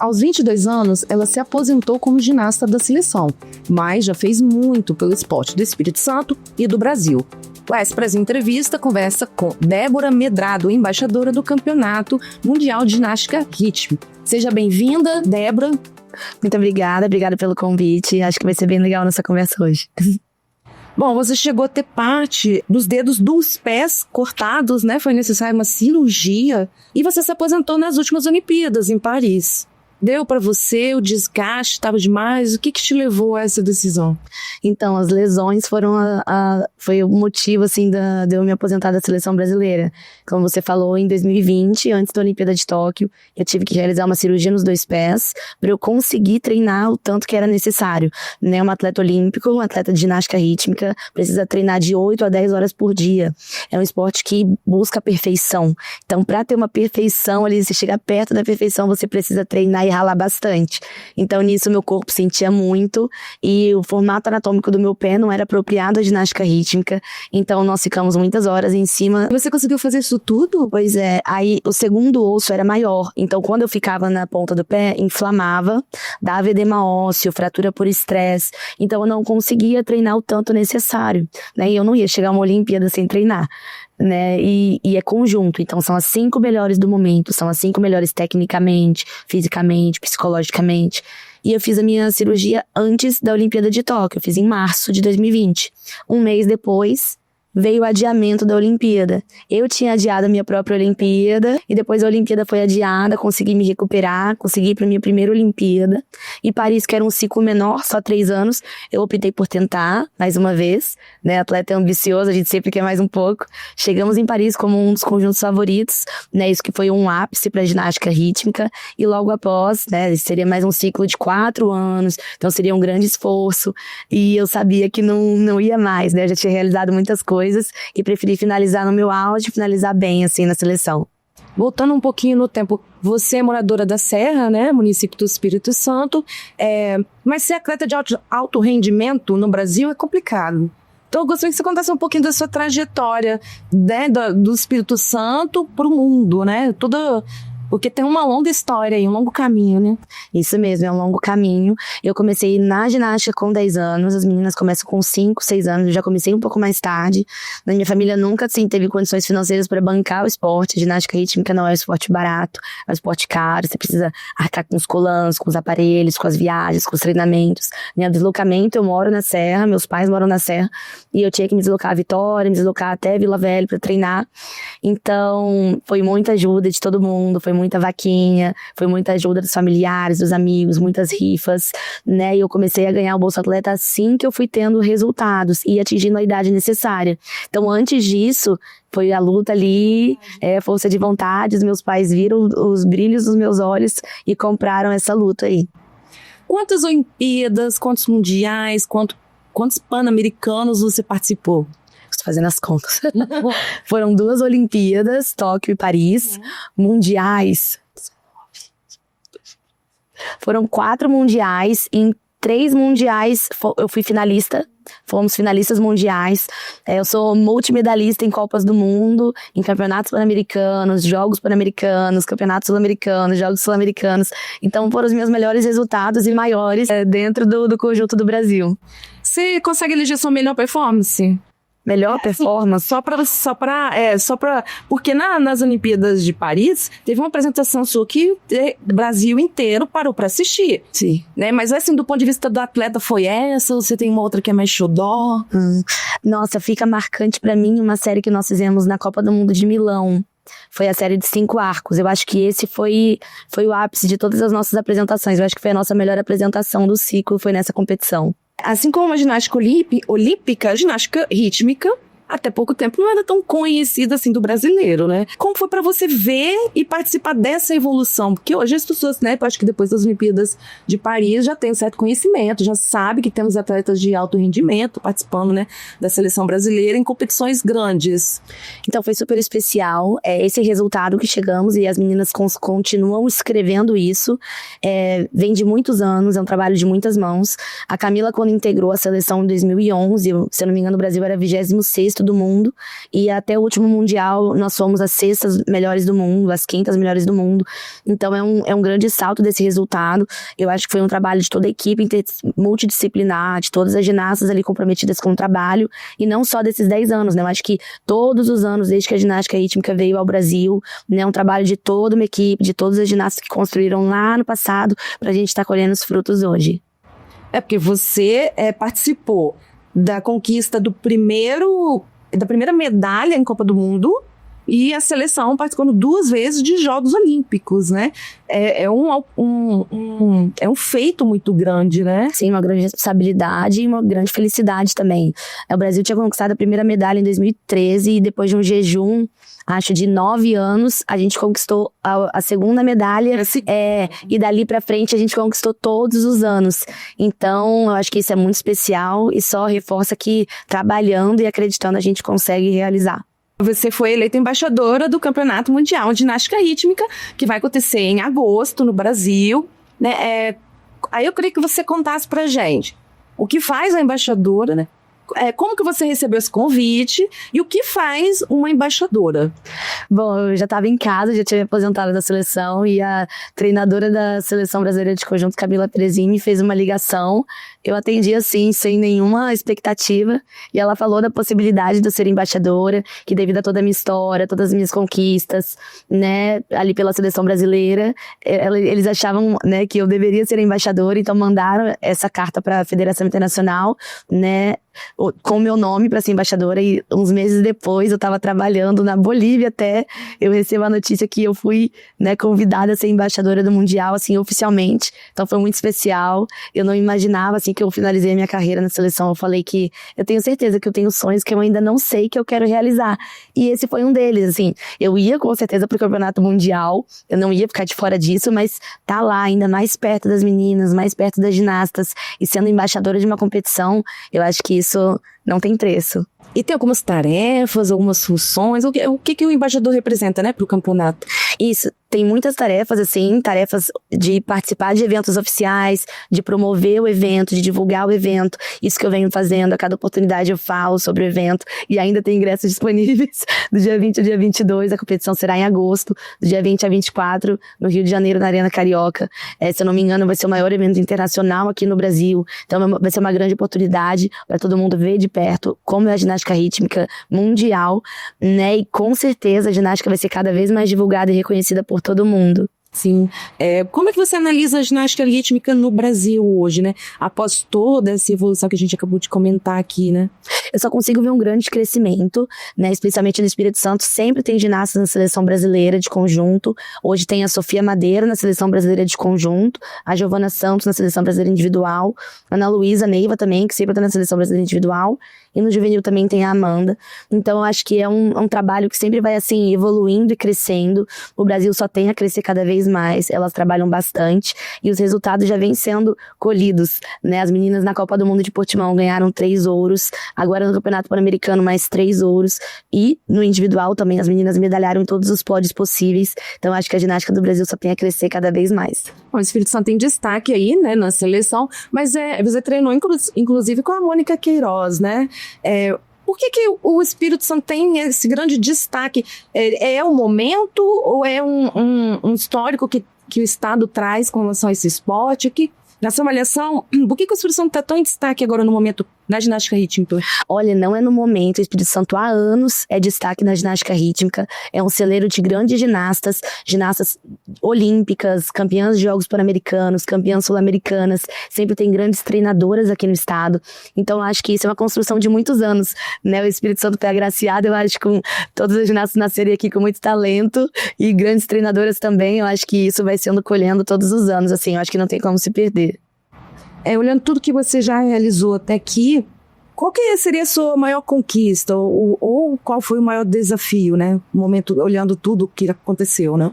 Aos 22 anos, ela se aposentou como ginasta da seleção, mas já fez muito pelo esporte do Espírito Santo e do Brasil. O Express Entrevista conversa com Débora Medrado, embaixadora do Campeonato Mundial de Ginástica Rítmica. Seja bem-vinda, Débora. Muito obrigada pelo convite. Acho que vai ser bem legal nossa conversa hoje. Bom, você chegou a ter parte dos dedos dos pés cortados, né? Foi necessária uma cirurgia e você se aposentou nas últimas Olimpíadas em Paris. Deu para você, o desgaste estava demais? O que te levou a essa decisão? Então, as lesões foram foi o motivo, assim, de eu me aposentar da seleção brasileira. Como você falou, em 2020, antes da Olimpíada de Tóquio, eu tive que realizar uma cirurgia nos 2 pés para eu conseguir treinar o tanto que era necessário. Né? Um atleta olímpico, um atleta de ginástica rítmica, precisa treinar de 8 a 10 horas por dia. É um esporte que busca a perfeição. Então, para ter uma perfeição ali, se chegar perto da perfeição, você precisa treinar e ralar bastante. Então, nisso, meu corpo sentia muito e o formato anatômico do meu pé não era apropriado à ginástica rítmica. Então, nós ficamos muitas horas em cima. Você conseguiu fazer isso tudo? Pois é. Aí, o segundo osso era maior. Então, quando eu ficava na ponta do pé, inflamava, dava edema ósseo, fratura por estresse. Então, eu não conseguia treinar o tanto necessário. Né? E eu não ia chegar a uma Olimpíada sem treinar. Né? E é conjunto, então são as 5 melhores do momento, são as 5 melhores tecnicamente, fisicamente, psicologicamente. E eu fiz a minha cirurgia antes da Olimpíada de Tóquio, eu fiz em março de 2020. Um mês depois, veio o adiamento da Olimpíada. Eu tinha adiado a minha própria Olimpíada, e depois a Olimpíada foi adiada, consegui me recuperar, consegui ir para a minha primeira Olimpíada. E Paris, que era um ciclo menor, só 3 anos, eu optei por tentar, mais uma vez, né? Atleta é ambicioso, a gente sempre quer mais um pouco. Chegamos em Paris como um dos conjuntos favoritos, né? Isso que foi um ápice para a ginástica rítmica, e logo após, né? Seria mais um ciclo de 4 anos, então seria um grande esforço, e eu sabia que não ia mais, né? Eu já tinha realizado muitas coisas, e preferi finalizar no meu auge, finalizar bem, assim, na seleção. Voltando um pouquinho no tempo, você é moradora da Serra, né, município do Espírito Santo, mas ser atleta de alto rendimento no Brasil é complicado. Então eu gostaria que você contasse um pouquinho da sua trajetória, né, do Espírito Santo para o mundo, né, porque tem uma longa história aí, um longo caminho, né? Isso mesmo, é um longo caminho. Eu comecei na ginástica com 10 anos, as meninas começam com 5, 6 anos, eu já comecei um pouco mais tarde. Na minha família nunca, assim, teve condições financeiras para bancar o esporte. A ginástica rítmica não é um esporte barato, é um esporte caro, você precisa arcar com os colãs, com os aparelhos, com as viagens, com os treinamentos. Meu deslocamento, eu moro na Serra, meus pais moram na Serra, e eu tinha que me deslocar a Vitória, me deslocar até Vila Velha para treinar. Então, foi muita ajuda de todo mundo, foi muita vaquinha, foi muita ajuda dos familiares, dos amigos, muitas rifas, né? E eu comecei a ganhar o Bolsa Atleta assim que eu fui tendo resultados e atingindo a idade necessária. Então, antes disso, foi a luta ali, força de vontade, os meus pais viram os brilhos dos meus olhos e compraram essa luta aí. Quantas Olimpíadas, quantos mundiais, quantos pan-americanos você participou? Estou fazendo as contas. Foram 2 Olimpíadas, Tóquio e Paris, mundiais. Foram 4 mundiais, em 3 mundiais eu fui finalista, fomos finalistas mundiais. Eu sou multimedalista em Copas do Mundo, em campeonatos pan-americanos, Jogos Pan-Americanos, campeonatos sul-americanos, Jogos sul-americanos. Então foram os meus melhores resultados e maiores dentro do conjunto do Brasil. Você consegue eleger sua melhor performance? Melhor performance? Porque nas Olimpíadas de Paris, teve uma apresentação sua que o Brasil inteiro parou para assistir. Sim. Né? Mas assim, do ponto de vista do atleta, foi essa? Ou você tem uma outra que é mais xodó? Nossa, fica marcante para mim uma série que nós fizemos na Copa do Mundo de Milão. Foi a série de 5 arcos. Eu acho que esse foi o ápice de todas as nossas apresentações. Eu acho que foi a nossa melhor apresentação do ciclo, foi nessa competição. Assim como a ginástica olímpica, a ginástica rítmica, até pouco tempo não era tão conhecida assim do brasileiro, né? Como foi pra você ver e participar dessa evolução? Porque hoje as pessoas, né, eu acho que depois das Olimpíadas de Paris já tem um certo conhecimento, já sabe que temos atletas de alto rendimento participando, né, da seleção brasileira em competições grandes. Então foi super especial, esse resultado que chegamos, e as meninas continuam escrevendo isso, vem de muitos anos, é um trabalho de muitas mãos. A Camila, quando integrou a seleção em 2011, se eu não me engano, o Brasil era 26º quarto do mundo, e até o último mundial nós fomos as sextas melhores do mundo, as quintas melhores do mundo. Então é um grande salto desse resultado. Eu acho que foi um trabalho de toda a equipe multidisciplinar, de todas as ginastas ali comprometidas com o trabalho, e não só desses 10 anos, né? Eu acho que todos os anos, desde que a ginástica rítmica veio ao Brasil, né? Um trabalho de toda uma equipe, de todas as ginastas que construíram lá no passado, pra gente estar colhendo os frutos hoje. É porque você participou da conquista da primeira medalha em Copa do Mundo, e a seleção participando 2 vezes de Jogos Olímpicos, né? É um feito muito grande, né? Sim, uma grande responsabilidade e uma grande felicidade também. O Brasil tinha conquistado a primeira medalha em 2013 e depois de um jejum, acho, de 9 anos, a gente conquistou a segunda medalha. E dali pra frente a gente conquistou todos os anos. Então, eu acho que isso é muito especial e só reforça que trabalhando e acreditando a gente consegue realizar. Você foi eleita embaixadora do Campeonato Mundial de Ginástica Rítmica, que vai acontecer em agosto no Brasil, né? Aí eu queria que você contasse pra gente o que faz a embaixadora, né? Como que você recebeu esse convite e o que faz uma embaixadora? Bom, eu já estava em casa, já tinha me aposentado da seleção, e a treinadora da Seleção Brasileira de Conjunto, Camila Perezini, fez uma ligação. Eu atendi assim, sem nenhuma expectativa, e ela falou da possibilidade de eu ser embaixadora, que devido a toda a minha história, todas as minhas conquistas, né, ali pela Seleção Brasileira, eles achavam, né, que eu deveria ser embaixadora, então mandaram essa carta para a Federação Internacional, né, com o meu nome para ser embaixadora, e uns meses depois eu estava trabalhando na Bolívia até eu recebo a notícia que eu fui, né, convidada a ser embaixadora do Mundial, assim, oficialmente. Então foi muito especial. Eu não imaginava, assim, que eu finalizei a minha carreira na seleção. Eu falei que eu tenho certeza que eu tenho sonhos que eu ainda não sei que eu quero realizar. E esse foi um deles, assim. Eu ia com certeza pro Campeonato Mundial, eu não ia ficar de fora disso, mas tá lá ainda mais perto das meninas, mais perto das ginastas, e sendo embaixadora de uma competição, eu acho que isso não tem preço. E tem algumas tarefas, algumas funções, o que o embaixador representa, né, pro campeonato? Isso, tem muitas tarefas, assim, tarefas de participar de eventos oficiais, de promover o evento, de divulgar o evento. Isso que eu venho fazendo, a cada oportunidade eu falo sobre o evento, e ainda tem ingressos disponíveis do dia 20 ao dia 22, a competição será em agosto, do dia 20 a 24, no Rio de Janeiro, na Arena Carioca. Se eu não me engano, vai ser o maior evento internacional aqui no Brasil, então vai ser uma grande oportunidade para todo mundo ver de perto como é a ginástica rítmica mundial, né, e com certeza a ginástica vai ser cada vez mais divulgada e reconhecida por todo mundo. Sim. Como é que você analisa a ginástica rítmica no Brasil hoje, né? Após toda essa evolução que a gente acabou de comentar aqui, né? Eu só consigo ver um grande crescimento, né? Especialmente no Espírito Santo, sempre tem ginastas na seleção brasileira de conjunto. Hoje tem a Sofia Madeira na seleção brasileira de conjunto, a Giovana Santos na seleção brasileira individual, a Ana Luísa Neiva também, que sempre está na seleção brasileira individual, e no juvenil também tem a Amanda. Então eu acho que é um trabalho que sempre vai assim evoluindo e crescendo. O Brasil só tem a crescer cada vez mais, elas trabalham bastante e os resultados já vêm sendo colhidos, né? As meninas na Copa do Mundo de Portimão ganharam 3 ouros, agora no Campeonato Pan-Americano mais 3 ouros, e no individual também as meninas medalharam em todos os pódios possíveis. Então acho que a ginástica do Brasil só tem a crescer cada vez mais. Bom, o Espírito Santo tem destaque aí, né, na seleção, mas você treinou inclusive com a Mônica Queiroz, né? Por que o Espírito Santo tem esse grande destaque? É o momento ou é um histórico que o Estado traz com relação a esse esporte? Na sua avaliação, por que o Espírito Santo está tão em destaque agora no momento na ginástica rítmica? Olha, não é no momento. O Espírito Santo há anos é destaque na ginástica rítmica. É um celeiro de grandes ginastas olímpicas, campeãs de Jogos Pan-Americanos, campeãs sul-americanas. Sempre tem grandes treinadoras aqui no estado. Então, eu acho que isso é uma construção de muitos anos, né? O Espírito Santo foi agraciado, eu acho, com todas as ginastas nascerem aqui com muito talento e grandes treinadoras também. Eu acho que isso vai sendo colhendo todos os anos, assim. Eu acho que não tem como se perder. Olhando tudo que você já realizou até aqui, qual que seria a sua maior conquista? Ou qual foi o maior desafio, né? No momento, olhando tudo o que aconteceu, né?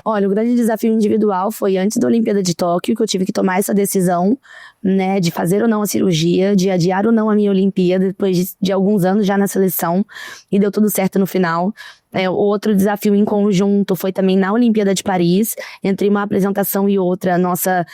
Olha, o grande desafio individual foi antes da Olimpíada de Tóquio, que eu tive que tomar essa decisão, né, de fazer ou não a cirurgia, de adiar ou não a minha Olimpíada, depois de alguns anos já na seleção, e deu tudo certo no final. Outro desafio em conjunto foi também na Olimpíada de Paris, entre uma apresentação e outra, nossa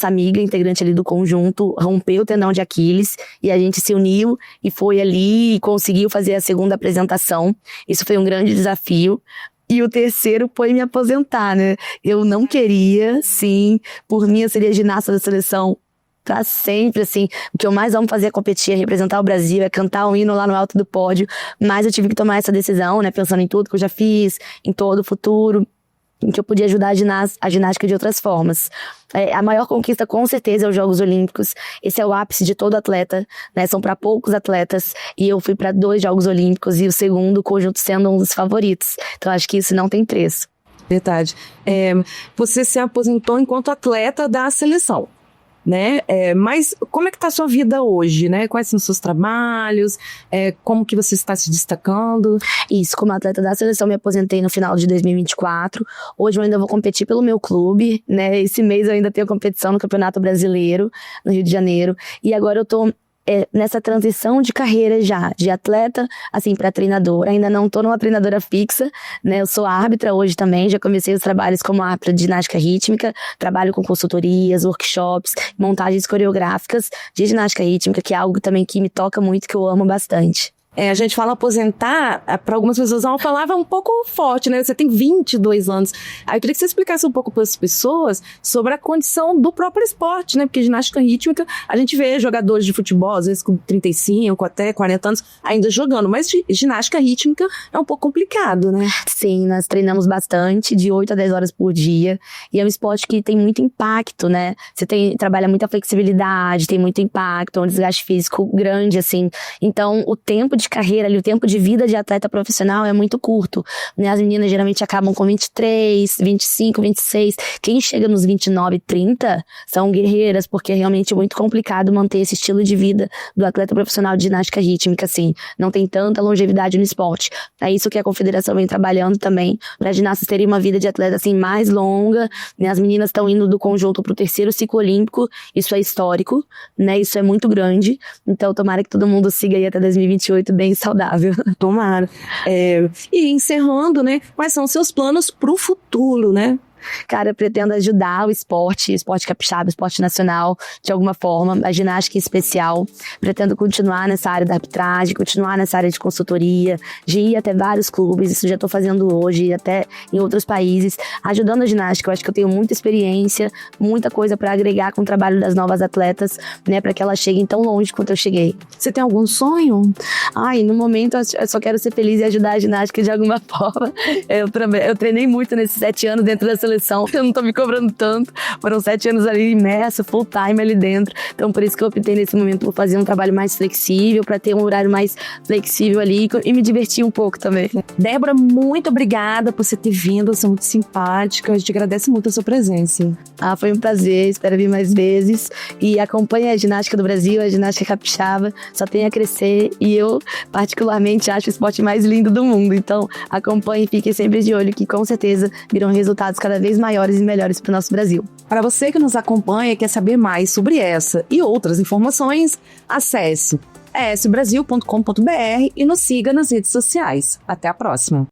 amiga, integrante ali do conjunto, rompeu o tendão de Aquiles, e a gente se uniu e foi ali e conseguiu fazer a segunda apresentação. Isso foi um grande desafio. E o terceiro foi me aposentar, né? Eu não queria, sim, por mim eu seria ginasta da seleção pra sempre, assim. O que eu mais amo fazer é competir, é representar o Brasil, é cantar um hino lá no alto do pódio. Mas eu tive que tomar essa decisão, né? Pensando em tudo que eu já fiz, em todo o futuro, em que eu podia ajudar a ginástica de outras formas. A maior conquista, com certeza, é os Jogos Olímpicos. Esse é o ápice de todo atleta, né? São para poucos atletas. E eu fui para 2 Jogos Olímpicos e o segundo, o conjunto sendo um dos favoritos. Então, acho que isso não tem preço. Verdade. Você se aposentou enquanto atleta da seleção, né? Mas como é que está a sua vida hoje, né? Quais são os seus trabalhos? Como que você está se destacando? Isso, como atleta da seleção, me aposentei no final de 2024. Hoje eu ainda vou competir pelo meu clube, né? Esse mês eu ainda tenho competição no Campeonato Brasileiro, no Rio de Janeiro. E agora eu tô nessa transição de carreira já, de atleta, assim, para treinadora. Ainda não tô numa treinadora fixa, né? Eu sou árbitra hoje também, já comecei os trabalhos como árbitra de ginástica rítmica, trabalho com consultorias, workshops, montagens coreográficas de ginástica rítmica, que é algo também que me toca muito, que eu amo bastante. A gente fala aposentar, para algumas pessoas é uma palavra um pouco forte, né? Você tem 22 anos. Aí eu queria que você explicasse um pouco para as pessoas sobre a condição do próprio esporte, né? Porque ginástica rítmica, a gente vê jogadores de futebol, às vezes com 35, até 40 anos, ainda jogando. Mas ginástica rítmica é um pouco complicado, né? Sim, nós treinamos bastante, de 8 a 10 horas por dia. E é um esporte que tem muito impacto, né? Você trabalha muita flexibilidade, tem muito impacto, um desgaste físico grande, assim. Então, o tempo de carreira ali, o tempo de vida de atleta profissional é muito curto, né? As meninas geralmente acabam com 23, 25, 26. Quem chega nos 29, 30 são guerreiras, porque é realmente muito complicado manter esse estilo de vida do atleta profissional de ginástica rítmica, assim. Não tem tanta longevidade no esporte. É isso que a confederação vem trabalhando também, para as ginastas terem uma vida de atleta, assim, mais longa, né? As meninas estão indo do conjunto pro 3º ciclo olímpico, isso é histórico, né? Isso é muito grande. Então, tomara que todo mundo siga aí até 2028 bem saudável. Tomara. E encerrando, né? Quais são os seus planos pro futuro, né? Cara, eu pretendo ajudar o esporte capixaba, esporte nacional, de alguma forma, a ginástica em especial. Pretendo continuar nessa área da arbitragem, continuar nessa área de consultoria, de ir até vários clubes, isso já estou fazendo hoje, até em outros países, ajudando a ginástica. Eu acho que eu tenho muita experiência, muita coisa para agregar com o trabalho das novas atletas, né, para que elas cheguem tão longe quanto eu cheguei. Você tem algum sonho? No momento eu só quero ser feliz e ajudar a ginástica de alguma forma. Eu treinei muito nesses 7 anos dentro da seleção. Eu não tô me cobrando tanto. Foram 7 anos ali imerso, full time ali dentro. Então, por isso que eu optei nesse momento por fazer um trabalho mais flexível, para ter um horário mais flexível ali e me divertir um pouco também. Débora, muito obrigada por você ter vindo. Você é muito simpática. A gente agradece muito a sua presença. Foi um prazer. Espero vir mais vezes. E acompanhe a ginástica do Brasil, a ginástica capixaba. Só tem a crescer. E eu, particularmente, acho o esporte mais lindo do mundo. Então, acompanhe e fiquem sempre de olho, que com certeza virão resultados cada vez maiores e melhores para o nosso Brasil. Para você que nos acompanha e quer saber mais sobre essa e outras informações, acesse esbrasil.com.br e nos siga nas redes sociais. Até a próxima!